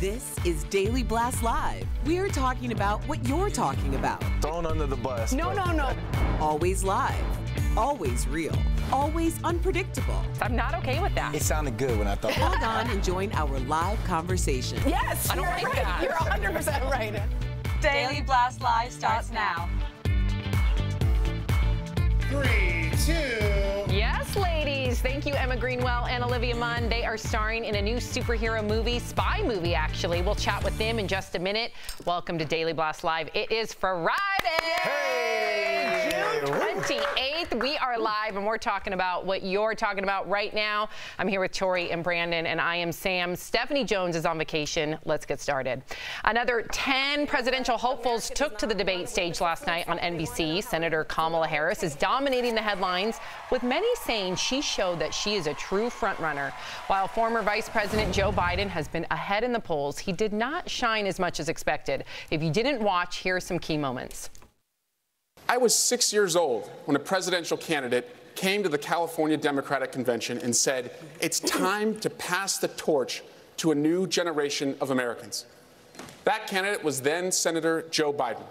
This is Daily Blast Live. We're talking about what you're talking about. Thrown under the bus. No. Always live, always real, always unpredictable. I'm not okay with that. It sounded good when I thought. Log on and join our live conversation. Yes, I don't like that. You're 100% right. Daily Blast Live starts now. 3, 2. Yes, ladies. Thank you, Emma Greenwell and Olivia Munn. They are starring in a new superhero movie, spy movie, actually. We'll chat with them in just a minute. Welcome to Daily Blast Live. It is Friday. Hey! June 28th. We are live, and we're talking about what you're talking about right now. I'm here with Tori and Brandon, and I am Sam. Stephanie Jones is on vacation. Let's get started. Another 10 presidential hopefuls took to the debate stage last night on NBC. Senator Kamala Harris is dominating the headlines, with many saying she showed that she is a true frontrunner. While former Vice President Joe Biden has been ahead in the polls, he did not shine as much as expected. If you didn't watch, here are some key moments. I was 6 years old when a presidential candidate came to the California Democratic Convention and said, "It's time to pass the torch to a new generation of Americans." That candidate was then Senator Joe Biden.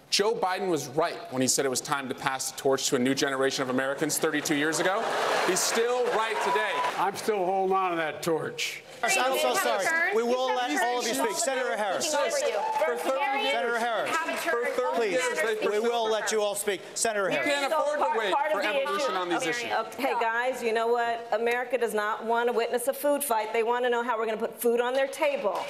Joe Biden was right when he said it was time to pass the torch to a new generation of Americans 32 years ago. He's still right today. I'm still holding on to that torch. I'm so sorry. We will let all of you speak. Senator Harris. Senator Harris. Please. We will let you all speak. Senator Harris. We can't afford to wait for evolution on these issues. Hey, guys, you know what? America does not want to witness a food fight. They want to know how we're going to put food on their table.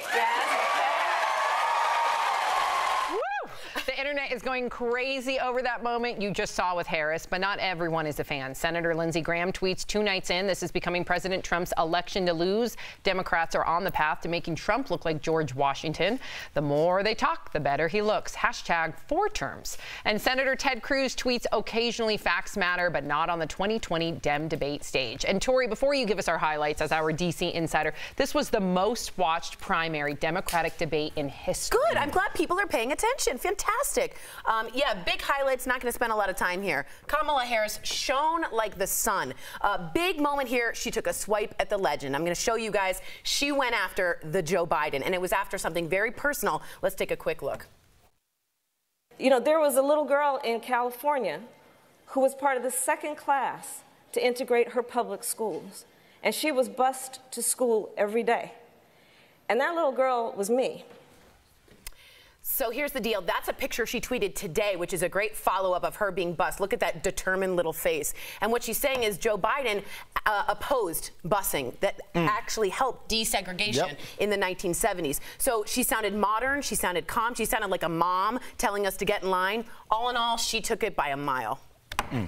The internet is going crazy over that moment you just saw with Harris, but not everyone is a fan. Senator Lindsey Graham tweets 2 nights in, this is becoming President Trump's election to lose. Democrats are on the path to making Trump look like George Washington. The more they talk, the better he looks. Hashtag 4 terms. And Senator Ted Cruz tweets, occasionally facts matter, but not on the 2020 Dem debate stage. And Tori, before you give us our highlights as our DC insider, this was the most watched primary Democratic debate in history. Good. I'm glad people are paying attention. Fantastic. Yeah, big highlights. Not going to spend a lot of time here. Kamala Harris shone like the sun. Big moment here. She took a swipe at the legend. I'm going to show you guys. She went after the Joe Biden, and it was after something very personal. Let's take a quick look. You know, there was a little girl in California who was part of the second class to integrate her public schools, and she was bused to school every day. And that little girl was me. So here's the deal. That's a picture she tweeted today, which is a great follow-up of her being bused. Look at that determined little face. And what she's saying is Joe Biden opposed busing that actually helped desegregation in the 1970s. So she sounded modern. She sounded calm. She sounded like a mom telling us to get in line. All in all, she took it by a mile.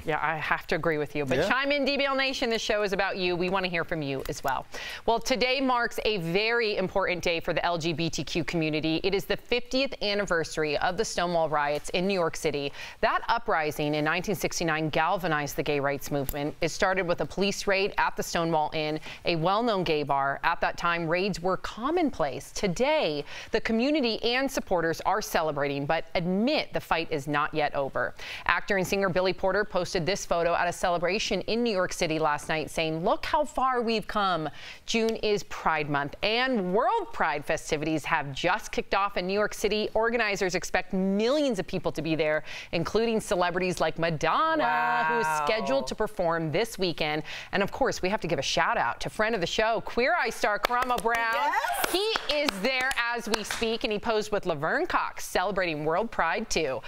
Yeah, I have to agree with you. But chime in, DBL Nation. This show is about you. We want to hear from you as well. Well, today marks a very important day for the LGBTQ community. It is the 50th anniversary of the Stonewall riots in New York City. That uprising in 1969 galvanized the gay rights movement. It started with a police raid at the Stonewall Inn, a well-known gay bar. At that time, raids were commonplace. Today, the community and supporters are celebrating, but admit the fight is not yet over. Actor and singer Billy Porter posted this photo at a celebration in New York City last night saying, "Look how far we've come." June is Pride Month, and World Pride festivities have just kicked off in New York City. Organizers expect millions of people to be there, including celebrities like Madonna, who is scheduled to perform this weekend. And of course, we have to give a shout out to friend of the show, Queer Eye star Karamo Brown. He is there as we speak, and he posed with Laverne Cox celebrating World Pride too.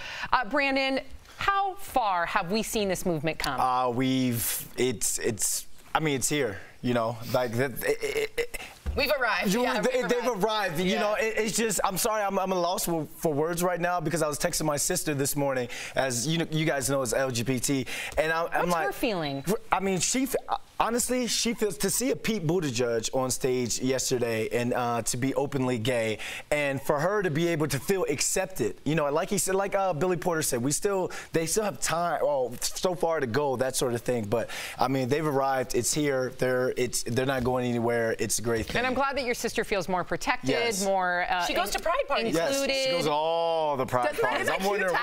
Brandon, how far have we seen this movement come? I mean, it's here, you know, like We've arrived. They've arrived. You know, it's just, I'm sorry, I'm at a loss for words right now because I was texting my sister this morning, as you guys know, as LGBT, and I'm What's her feeling? I mean, honestly, she feels to see a Pete Buttigieg on stage yesterday and to be openly gay, and for her to be able to feel accepted. You know, like he said, like Billy Porter said, they still have time. Oh, so far to go, that sort of thing. But I mean, they've arrived. It's here. They're not going anywhere. It's a great thing. And I'm glad that your sister feels more protected, more she goes to pride parties. Included. Yes, she goes to all the pride parties. I'm wondering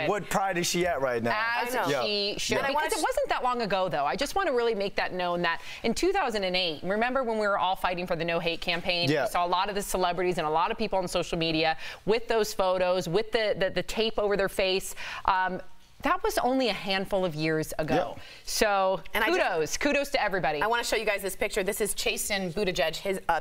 what pride is she at right now? As she should. Because it wasn't that long ago, though. I just want to really make that known that in 2008, remember when we were all fighting for the No Hate campaign? Yeah. We saw a lot of the celebrities and a lot of people on social media with those photos, with the tape over their face. That was only a handful of years ago. Yep. So kudos to everybody. I want to show you guys this picture. This is Chasten Buttigieg,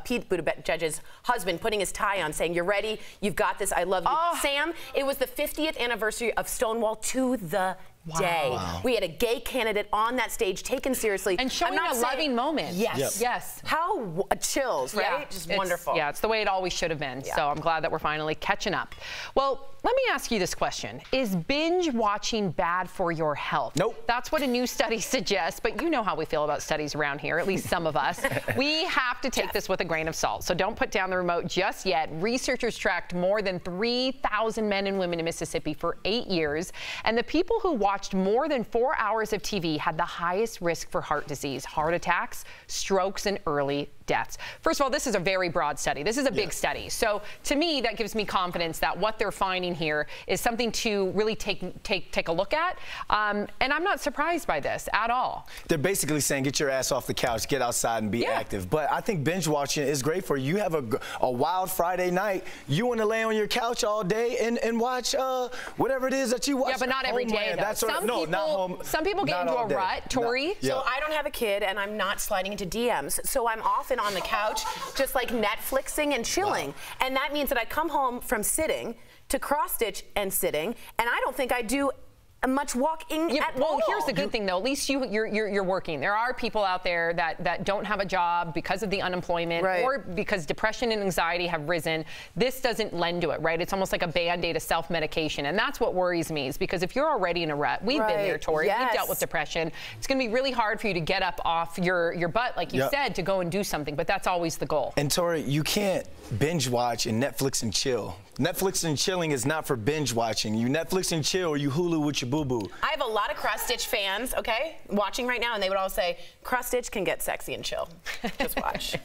Pete Buttigieg's husband, putting his tie on, saying, "You're ready. You've got this. I love you." Oh. Sam, it was the 50th anniversary of Stonewall to the day. Wow. We had a gay candidate on that stage, taken seriously. And showing a loving moment. Yes. Yep. Yes. How chills, right? Yeah, Just wonderful. Yeah, it's the way it always should have been. Yeah. So I'm glad that we're finally catching up. Well, let me ask you this question. Is binge watching bad for your health? Nope. That's what a new study suggests, but you know how we feel about studies around here, at least some of us. We have to take this with a grain of salt, so don't put down the remote just yet. Researchers tracked more than 3,000 men and women in Mississippi for 8 years, and the people who watched more than 4 hours of TV had the highest risk for heart disease, heart attacks, strokes, and early deaths. First of all, this is a very broad study. This is a big study. So to me, that gives me confidence that what they're finding here is something to really take a look at. And I'm not surprised by this at all. They're basically saying, get your ass off the couch, get outside and be active. But I think binge watching is great for you. You have a wild Friday night. You want to lay on your couch all day and watch whatever it is that you watch. Yeah, but not every day, though. Some people get into a rut, Tori. So I don't have a kid, and I'm not sliding into DMs. So I'm often on the couch, just like Netflixing and chilling. Wow. And that means that I come home from sitting to cross-stitch and sitting, and I don't think I do much walking at all. Well, here's the good thing, though. At least you're working. There are people out there that don't have a job because of the unemployment or because depression and anxiety have risen. This doesn't lend to it, right? It's almost like a Band-Aid, a self-medication. And that's what worries me, is because if you're already in a rut, we've been there, Tori. We've dealt with depression. It's going to be really hard for you to get up off your butt, like you said, to go and do something. But that's always the goal. And Tori, you can't binge watch and Netflix and chill. Netflix and chilling is not for binge watching. You Netflix and chill, or you Hulu with your boo-boo. I have a lot of cross-stitch fans, okay, watching right now, and they would all say, cross-stitch can get sexy and chill. Just watch.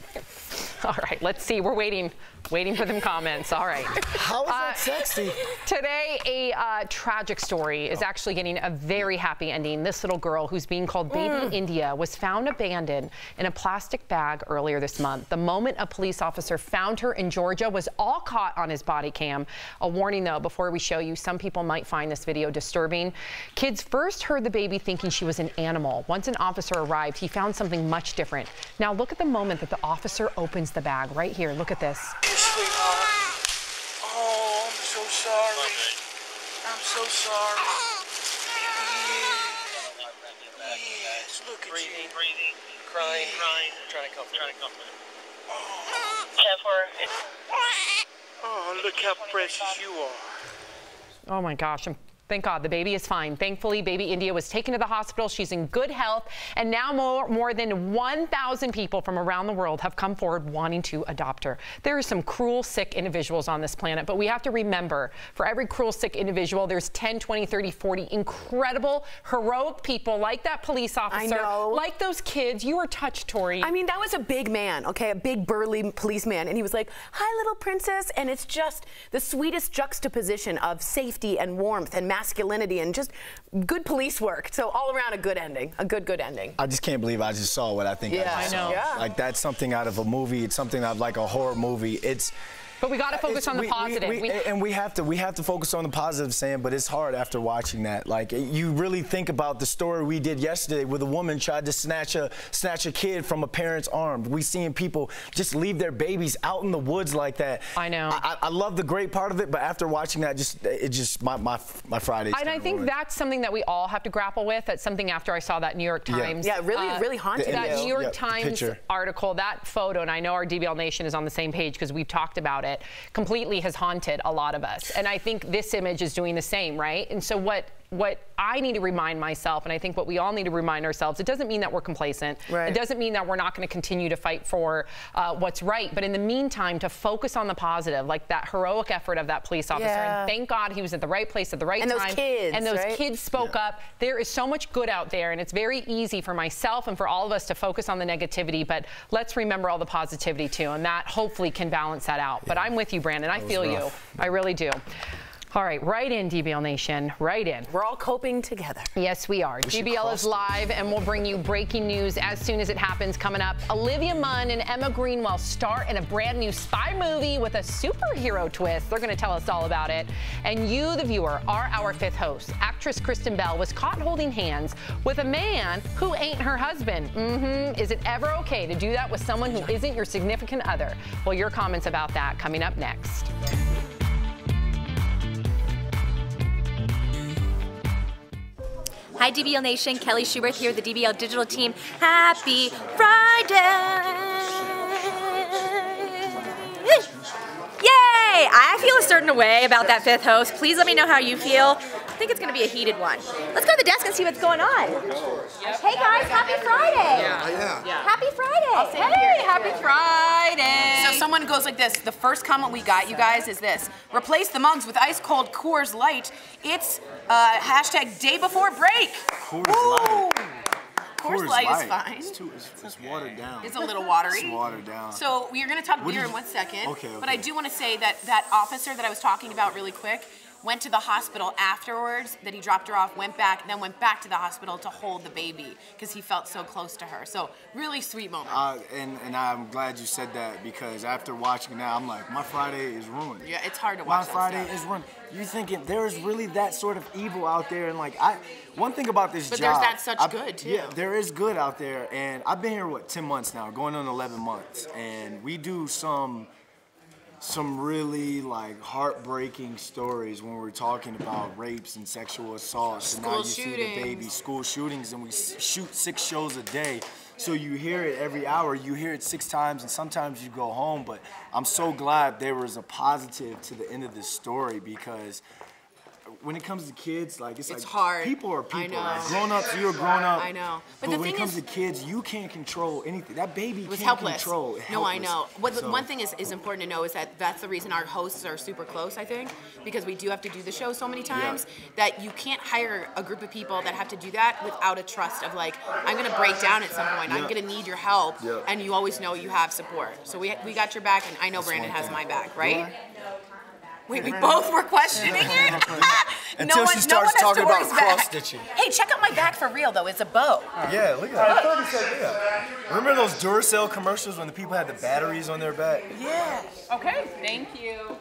All right, let's see. We're waiting for them comments. All right. How is that sexy? Today, a tragic story is actually getting a very happy ending. This little girl, who's being called Baby India, was found abandoned in a plastic bag earlier this month. The moment a police officer found her in Georgia was all caught on his body cam. A warning, though, before we show you, some people might find this video disturbing. Kids first heard the baby thinking she was an animal. Once an officer arrived, he found something much different. Now look at the moment that the officer opens the bag right here. Look at this. Oh, I'm so sorry. I'm so sorry. Yes, look at you. Breathing, crying. Trying to comfort her. Oh, look how precious you are. Oh my gosh. Thank God the baby is fine. Thankfully, baby India was taken to the hospital. She's in good health. And now more than 1,000 people from around the world have come forward wanting to adopt her. There are some cruel, sick individuals on this planet. But we have to remember, for every cruel, sick individual, there's 10, 20, 30, 40 incredible, heroic people like that police officer, like those kids. You were touched, Tori. I mean, that was a big man, okay, a big burly policeman. And he was like, hi, little princess. And it's just the sweetest juxtaposition of safety and warmth and masculinity and just good police work. So all around a good ending, a good ending. I just can't believe I just saw what I think I just saw. Yeah. Like, that's something out of a movie. It's something out of like a horror movie. But we got to focus on the positive. We have to focus on the positive, Sam, but it's hard after watching that. Like, you really think about the story we did yesterday where the woman tried to snatch a kid from a parent's arm. We seeing people just leave their babies out in the woods like that. I know. I love the great part of it, but after watching that, my Friday's And I think ruined. that's something that we all have to grapple with. That's something after I saw that New York Times. Yeah, really haunted. That New York Times article, that photo, and I know our DBL Nation is on the same page because we've talked about it, completely has haunted a lot of us. And I think this image is doing the same, right? And so what I need to remind myself, and I think what we all need to remind ourselves, it doesn't mean that we're complacent. It doesn't mean that we're not going to continue to fight for what's right. But in the meantime, to focus on the positive, like that heroic effort of that police officer. And thank God he was at the right place at the right time. And those kids, and those kids spoke up. There is so much good out there, and it's very easy for myself and for all of us to focus on the negativity. But let's remember all the positivity too, and that hopefully can balance that out. But I'm with you, Brandon. I feel you. I really do. All right, right in, DBL Nation, right in. We're all coping together. Yes, we are. DBL is live, and we'll bring you breaking news as soon as it happens. Coming up, Olivia Munn and Emma Greenwell star in a brand new spy movie with a superhero twist. They're going to tell us all about it. And you, the viewer, are our fifth host. Actress Kristen Bell was caught holding hands with a man who ain't her husband. Is it ever okay to do that with someone who isn't your significant other? Well, your comments about that coming up next. Hi, DBL Nation. Kelly Schubert here, the DBL Digital Team. Happy Friday! Yay! I feel a certain way about that fifth host. Please let me know how you feel. I think it's going to be a heated one. Let's go to the desk and see what's going on. Hey guys, happy Friday! Happy Friday! Hey, happy Friday! So someone goes like this. The first comment we got, you guys, is this. Replace the mugs with ice cold Coors Light. It's hashtag day before break. Coors Light is fine. It's watered down. It's a little watery. It's watered down. So we're going to talk beer in 1 second. Okay. But I do want to say that that officer that I was talking about really quick went to the hospital afterwards, that he dropped her off, went back, then went back to the hospital to hold the baby because he felt so close to her. So really sweet moment. And I'm glad you said that, because after watching that, I'm like, my Friday is ruined. Yeah, it's hard to watch My Friday is ruined. You're thinking there is really that sort of evil out there, and like one thing about this job. But there's that such good too. Yeah, there is good out there, and I've been here 10 months now, going on 11 months, and we do some really like heartbreaking stories when we're talking about rapes and sexual assaults. And now you see the baby school shootings, and we shoot 6 shows a day. So you hear it every hour. You hear it 6 times, and sometimes you go home. But I'm so glad there was a positive to the end of this story, because when it comes to kids, like it's like hard. People are people. I know. Like grown-ups, you're a grown-up. I know. But when it comes to kids, you can't control anything. That baby can't helpless. control. Helpless. No, I know. One thing is important to know is that that's the reason our hosts are super close, I think, because we do have to do the show so many times that you can't hire a group of people that have to do that without a trust of like, I'm going to break down at some point. I'm going to need your help, and you always know you have support. So we got your back, and I know Brandon has my back, right? Wait, we both were questioning it? Until she starts talking about cross-stitching. Hey, check out my back for real, though. It's a bow. Yeah, look at that. I thought he said, yeah. Remember those Duracell commercials when the people had the batteries on their back? Yeah. Okay, thank you.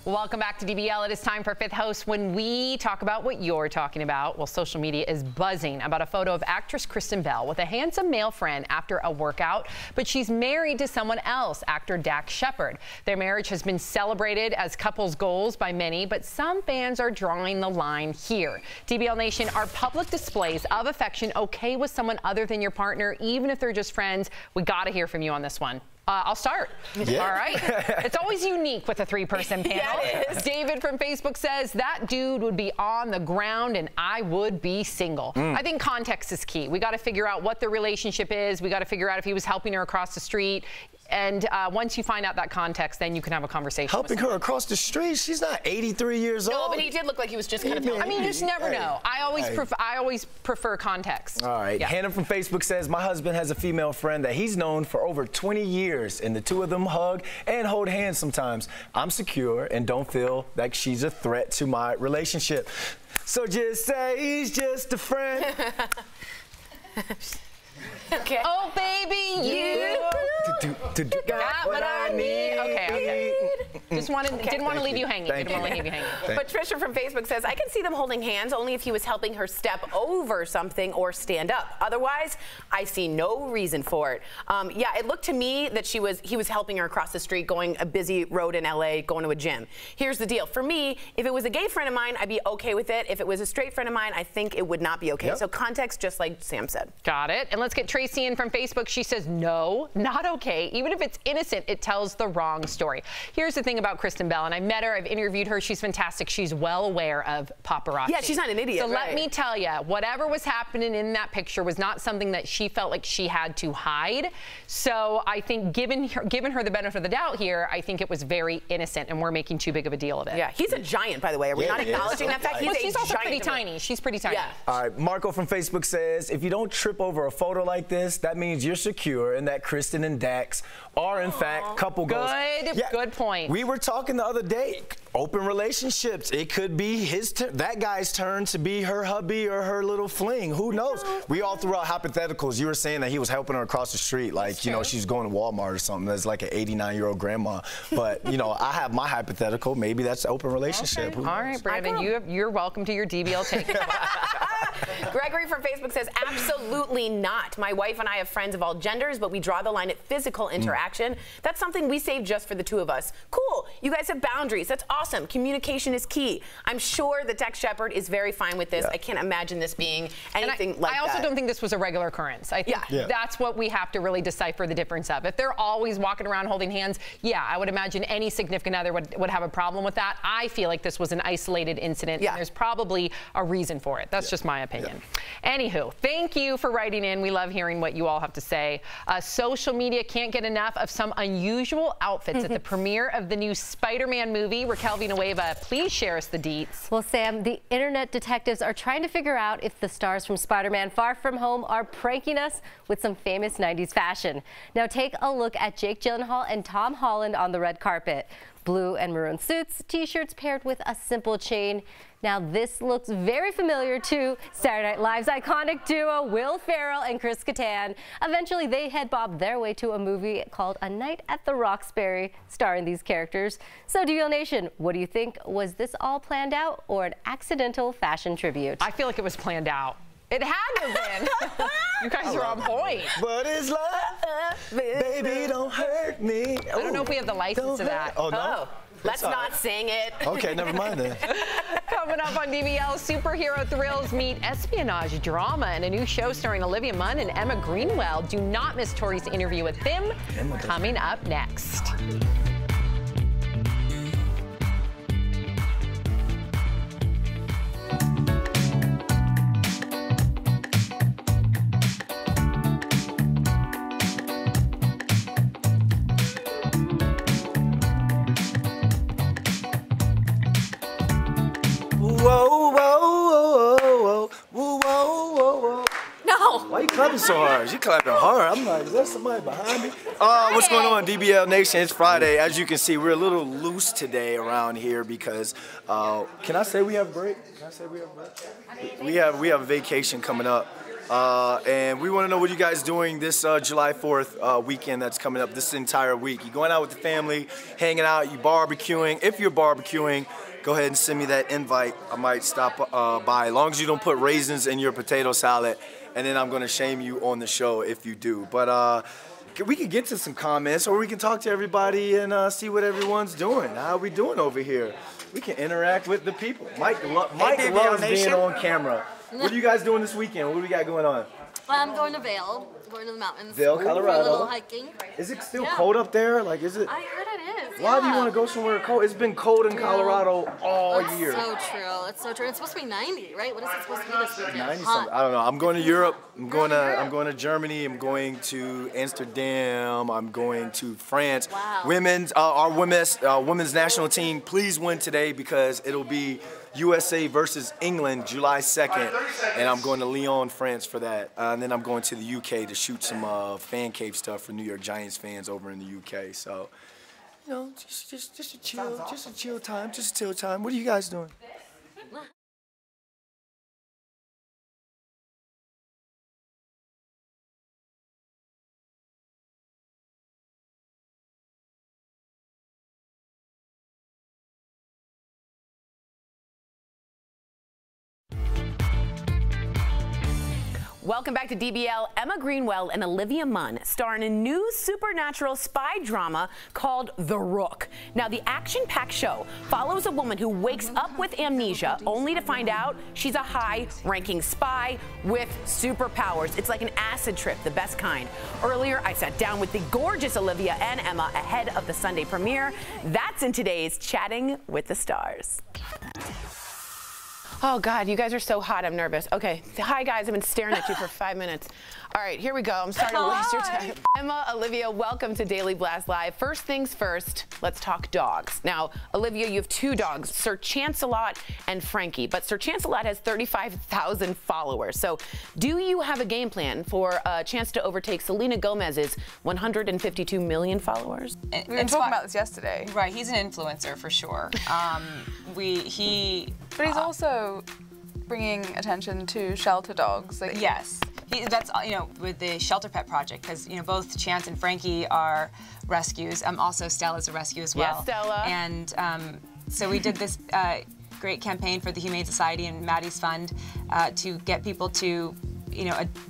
Welcome back to DBL. It is time for Fifth Host, when we talk about what you're talking about. Well, social media is buzzing about a photo of actress Kristen Bell with a handsome male friend after a workout, but she's married to someone else, actor Dax Shepard. Their marriage has been celebrated as couples goals by many, but some fans are drawing the line here. DBL Nation, are public displays of affection okay with someone other than your partner, even if they're just friends? We got to hear from you on this one. I'll start. Yeah. All right. It's always unique with a 3-person panel. Yeah, it is. David from Facebook says, that dude would be on the ground and I would be single. I think context is key. We got to figure out what the relationship is. We got to figure out if he was helping her across the street. And once you find out that context, then you can have a conversation. Helping her across the street? She's not 83 years old. No, but he did look like he was just kind of. I mean, you just never know. I always prefer context. All right. Yeah. Hannah from Facebook says, my husband has a female friend that he's known for over 20 years, and the two of them hug and hold hands sometimes. I'm secure and don't feel like she's a threat to my relationship. So just say he's just a friend. Okay. Oh, baby, you got what I need. Okay. Didn't want to leave you hanging. Didn't want to leave you hanging. Patricia from Facebook says, I can see them holding hands only if he was helping her step over something or stand up. Otherwise, I see no reason for it. Yeah, it looked to me that he was helping her across the street, going a busy road in LA, going to a gym. Here's the deal. For me, if it was a gay friend of mine, I'd be okay with it. If it was a straight friend of mine, I think it would not be okay. So context, just like Sam said. Got it. And let's get Tracy in from Facebook. She says, no, not okay. Even if it's innocent, it tells the wrong story. Here's the thing thing about Kristen Bell, and I met her, I've interviewed her, she's fantastic. She's well aware of paparazzi. Yeah, she's not an idiot, So let me tell you, whatever was happening in that picture was not something that she felt like she had to hide. So I think given her the benefit of the doubt here, I think it was very innocent, and we're making too big of a deal of it. Yeah, he's a giant, by the way. Are we not acknowledging that fact? She's also pretty tiny. She's pretty tiny. Yeah. All right, Marco from Facebook says, if you don't trip over a photo like this, that means you're secure and that Kristen and Dax are, in fact, couple goals. Good point. We were talking the other day, open relationships. It could be that guy's turn to be her hubby or her little fling. Who knows? We all threw out hypotheticals. You were saying that he was helping her across the street, like, you know, she's going to Walmart or something. That's like an 89-year-old grandma. But, you know, I have my hypothetical. Maybe that's an open relationship. Okay. All right, Brandon, you're welcome to your DBL take. Gregory from Facebook says, absolutely not. My wife and I have friends of all genders, but we draw the line at physical interaction. That's something we save just for the two of us. Cool. You guys have boundaries. That's awesome. Communication is key. I'm sure that Dax Shepard is very fine with this. I can't imagine this being anything like that. I also don't think this was a regular occurrence. I think that's what we have to really decipher the difference of. If they're always walking around holding hands, yeah, I would imagine any significant other would have a problem with that. I feel like this was an isolated incident, and there's probably a reason for it. That's just my opinion. Anywho, thank you for writing in. We love hearing what you all have to say. Social media can't get enough of some unusual outfits at the premiere of the new Spider-Man movie. Raquel Villanueva, please share us the deets. Well, Sam, the internet detectives are trying to figure out if the stars from Spider-Man Far From Home are pranking us with some famous 90s fashion. Now take a look at Jake Gyllenhaal and Tom Holland on the red carpet. Blue and maroon suits, t-shirts paired with a simple chain. Now this looks very familiar to Saturday Night Live's iconic duo Will Ferrell and Chris Kattan. Eventually they head bob their way to a movie called A Night at the Roxbury starring these characters. So DBL Nation, what do you think? Was this all planned out or an accidental fashion tribute? I feel like it was planned out. It had to have been. You guys are on point. But it's like, baby, don't hurt me. I don't know if we have the license to that. Oh, no? Let's not sing it. Okay, never mind then. Coming up on DBL, superhero thrills meet espionage drama and a new show starring Olivia Munn and Emma Greenwell. Do not miss Tori's interview with them. Coming up next. Whoa, whoa, whoa, whoa, whoa, whoa, whoa. No. Why are you clapping so hard? You clapping hard. I'm like, is there somebody behind me? What's going on, DBL Nation? It's Friday. As you can see, we're a little loose today around here because, can I say we have a break? Can I say we have a break? We have a vacation coming up. And we want to know what you guys doing this July 4th weekend that's coming up this entire week. You going out with the family, hanging out, you barbecuing. If you're barbecuing, go ahead and send me that invite. I might stop by, as long as you don't put raisins in your potato salad, and then I'm going to shame you on the show if you do. But we can get to some comments, or we can talk to everybody and see what everyone's doing. How are we doing over here? We can interact with the people. Mike loves being on camera. What are you guys doing this weekend? What do we got going on? I'm going to Vail. Going to the mountains. Vail, Colorado. For a little hiking. Is it still cold up there? Like, is it? I heard it is. Why do you want to go somewhere cold? It's been cold in Colorado all year. It's so true. It's so true. It's supposed to be 90, right? What is it supposed to be this weekend? 90 something. I don't know. I'm going to Europe. I'm going to Germany. I'm going to Amsterdam. I'm going to France. Wow. Our women's national team, please win today because it'll be USA versus England July 2nd, and I'm going to Lyon, France for that. And then I'm going to the UK to shoot some fan cave stuff for New York Giants fans over in the UK. So, you know, just a chill time. What are you guys doing? Welcome back to DBL. Emma Greenwell and Olivia Munn star in a new supernatural spy drama called The Rook. Now, the action-packed show follows a woman who wakes up with amnesia only to find out she's a high-ranking spy with superpowers. It's like an acid trip, the best kind. Earlier, I sat down with the gorgeous Olivia and Emma ahead of the Sunday premiere. That's in today's Chatting with the Stars. Oh, God, you guys are so hot. I'm nervous. Okay. Hi, guys. I've been staring at you for 5 minutes. All right, here we go. I'm sorry to waste your time. Emma, Olivia, welcome to Daily Blast Live. First things first, let's talk dogs. Now, Olivia, you have 2 dogs, Sir Chancelot and Frankie. But Sir Chancelot has 35,000 followers. So do you have a game plan for a chance to overtake Selena Gomez's 152 million followers? We were talking about this yesterday. Right, he's an influencer for sure. But he's also bringing attention to shelter dogs. Like, yes, that's with the Shelter Pet Project, because both Chance and Frankie are rescues. Also Stella's a rescue as well. Yes, Stella. And so we did this great campaign for the Humane Society and Maddie's Fund to get people to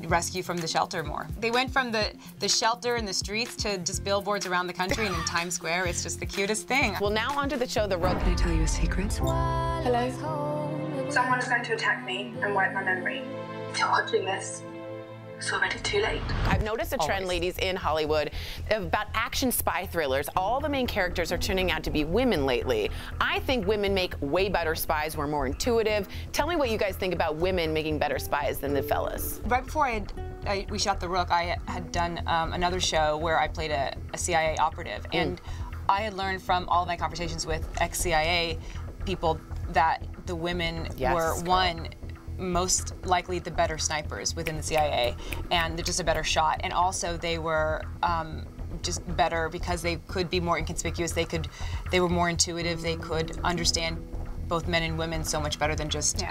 rescue from the shelter more. They went from the shelter in the streets to just billboards around the country and in Times Square. It's just the cutest thing. Well, now onto the show, The Rook. Can I tell you a secret? Hello? Someone is going to attack me and wipe my memory. If you're watching this, it's already too late. I've noticed a trend, ladies, in Hollywood about action spy thrillers. All the main characters are turning out to be women lately. I think women make way better spies. We're more intuitive. Tell me what you guys think about women making better spies than the fellas. Right before we shot The Rook, I had done another show where I played a CIA operative. And I had learned from all of my conversations with ex-CIA people that the women were, most likely the better snipers within the CIA, and they're just a better shot. And also they were just better because they could be more inconspicuous. They were more intuitive. They could understand both men and women so much better than just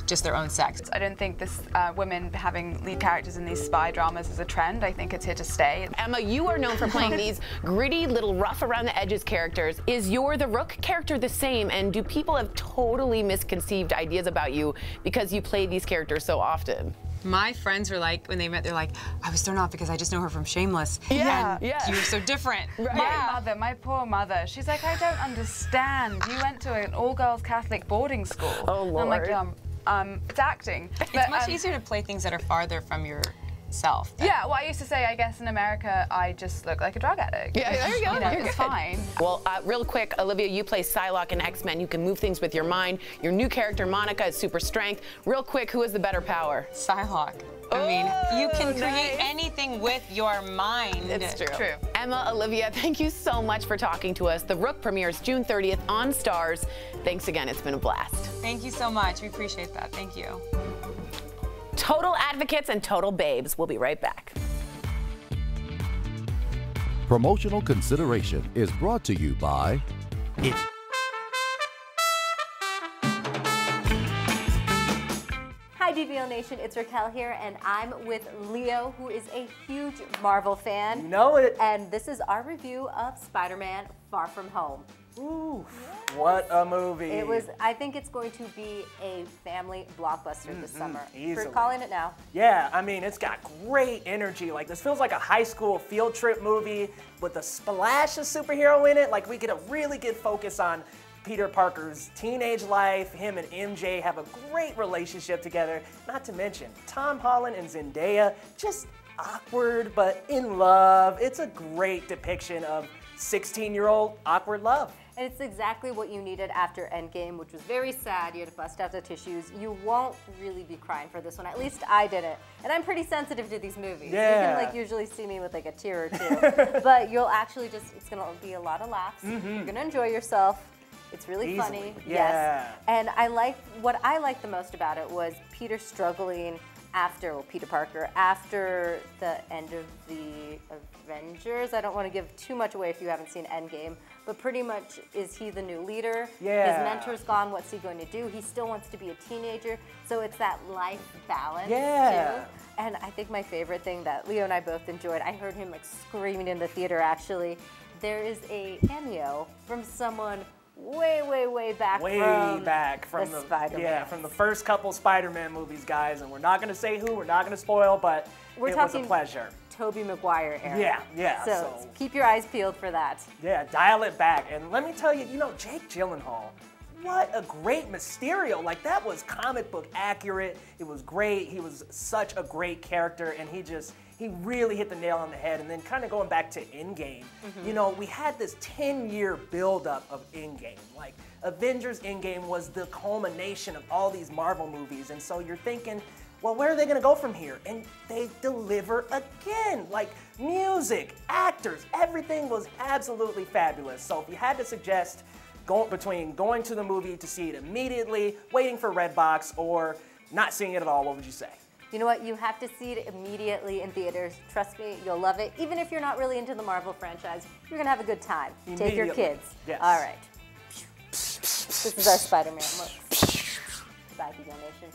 just their own sex. I don't think this women having lead characters in these spy dramas is a trend. I think it's here to stay. Emma, you are known for playing these gritty, little rough around the edges characters. Is your The Rook character the same? And do people have totally misconceived ideas about you because you play these characters so often? My friends were like, when they met, they're like, I was thrown off because I just know her from Shameless. Yeah, and you're so different. Right. My poor mother, she's like, I don't understand. You went to an all-girls Catholic boarding school. Oh, Lord. I'm like, it's acting. It's much easier to play things that are farther from yourself. Yeah, well, I used to say, I guess in America, I just look like a drug addict. Yeah, there you go. It's fine. Well, real quick, Olivia, you play Psylocke in X-Men. You can move things with your mind. Your new character, Monica, is super strength. Real quick, who has the better power? Psylocke. I mean, you can create anything with your mind. It's true. Emma, Olivia, thank you so much for talking to us. The Rook premieres June 30th on Stars. Thanks again. It's been a blast. Thank you so much. We appreciate that. Thank you. Total advocates and total babes. We'll be right back. Promotional consideration is brought to you by Hi DBL Nation, it's Raquel here, and I'm with Leo, who is a huge Marvel fan. You know it. And this is our review of Spider-Man Far From Home. Ooh, what a movie. I think it's going to be a family blockbuster this summer. Easily. We're calling it now. Yeah, I mean, it's got great energy. Like, this feels like a high school field trip movie with a splash of superhero in it. Like, we get a really good focus on Peter Parker's teenage life. Him and MJ have a great relationship together. Not to mention, Tom Holland and Zendaya, just awkward but in love. It's a great depiction of 16-year-old awkward love. And it's exactly what you needed after Endgame, which was very sad. You had to bust out the tissues. You won't really be crying for this one. At least I didn't. And I'm pretty sensitive to these movies. Yeah. You can usually see me with a tear or two. But you'll actually it's gonna be a lot of laughs. You're gonna enjoy yourself. It's really funny. Yeah. Yes. And what I liked the most about it was Peter struggling Peter Parker, after the end of the Avengers. I don't want to give too much away if you haven't seen Endgame, but pretty much, is he the new leader? Yeah. His mentor's gone, what's he going to do? He still wants to be a teenager, so it's that life balance too. And I think my favorite thing that Leo and I both enjoyed, I heard him screaming in the theater actually, there is a cameo from someone way back from the Spider-Man. Yeah, from the first couple Spider-Man movies, guys. And we're not going to say who, we're not going to spoil, but it was a pleasure. Tobey Maguire era. Yeah. So keep your eyes peeled for that. Yeah, dial it back. And let me tell you, Jake Gyllenhaal, what a great Mysterio. Like, that was comic book accurate. It was great. He was such a great character, and he really hit the nail on the head. And then kind of going back to Endgame, we had this 10-year buildup of Endgame. Like, Avengers Endgame was the culmination of all these Marvel movies. And so you're thinking, well, where are they going to go from here? And they deliver again. Like, music, actors, everything was absolutely fabulous. So if you had to suggest between going to the movie to see it immediately, waiting for Redbox, or not seeing it at all, what would you say? You know what? You have to see it immediately in theaters. Trust me, you'll love it. Even if you're not really into the Marvel franchise, you're going to have a good time. Take your kids. Yes. All right. This is our Spider-Man look. Goodbye, DBL Nation.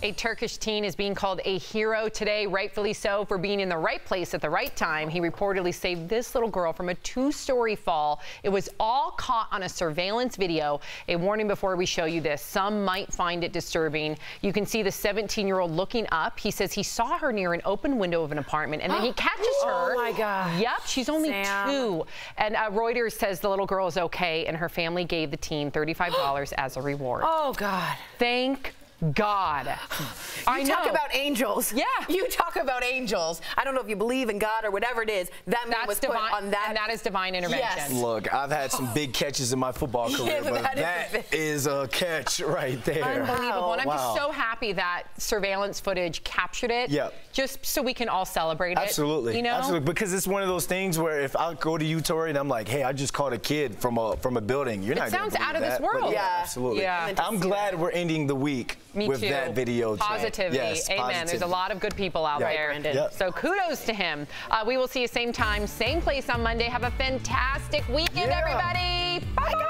A Turkish teen is being called a hero today, rightfully so, for being in the right place at the right time. He reportedly saved this little girl from a 2-story fall. It was all caught on a surveillance video. A warning before we show you this. Some might find it disturbing. You can see the 17-year-old looking up. He says he saw her near an open window of an apartment, and then he catches her. Oh, my God. Yep, she's only 2. And Reuters says the little girl is okay, and her family gave the teen $35 as a reward. Oh, God. Thank God. You talk about angels. Yeah. You talk about angels. I don't know if you believe in God or whatever it is. That man was divine, put on that. and that is divine intervention. Yes. Look, I've had some big catches in my football career, but that is a catch right there. Unbelievable. And I'm just so happy that surveillance footage captured it. Yep. Just so we can all celebrate it. Absolutely. You know? Absolutely. Because it's one of those things where if I go to you, Tori, and I'm like, hey, I just caught a kid from a building, you're not going to believe that. It sounds out of this world. Yeah, absolutely. Yeah. I'm glad we're ending the week with that video. Positivity. Yes, Amen. positivity. There's a lot of good people out there. Yep. So kudos to him. We will see you same time, same place on Monday. Have a fantastic weekend, everybody. Bye.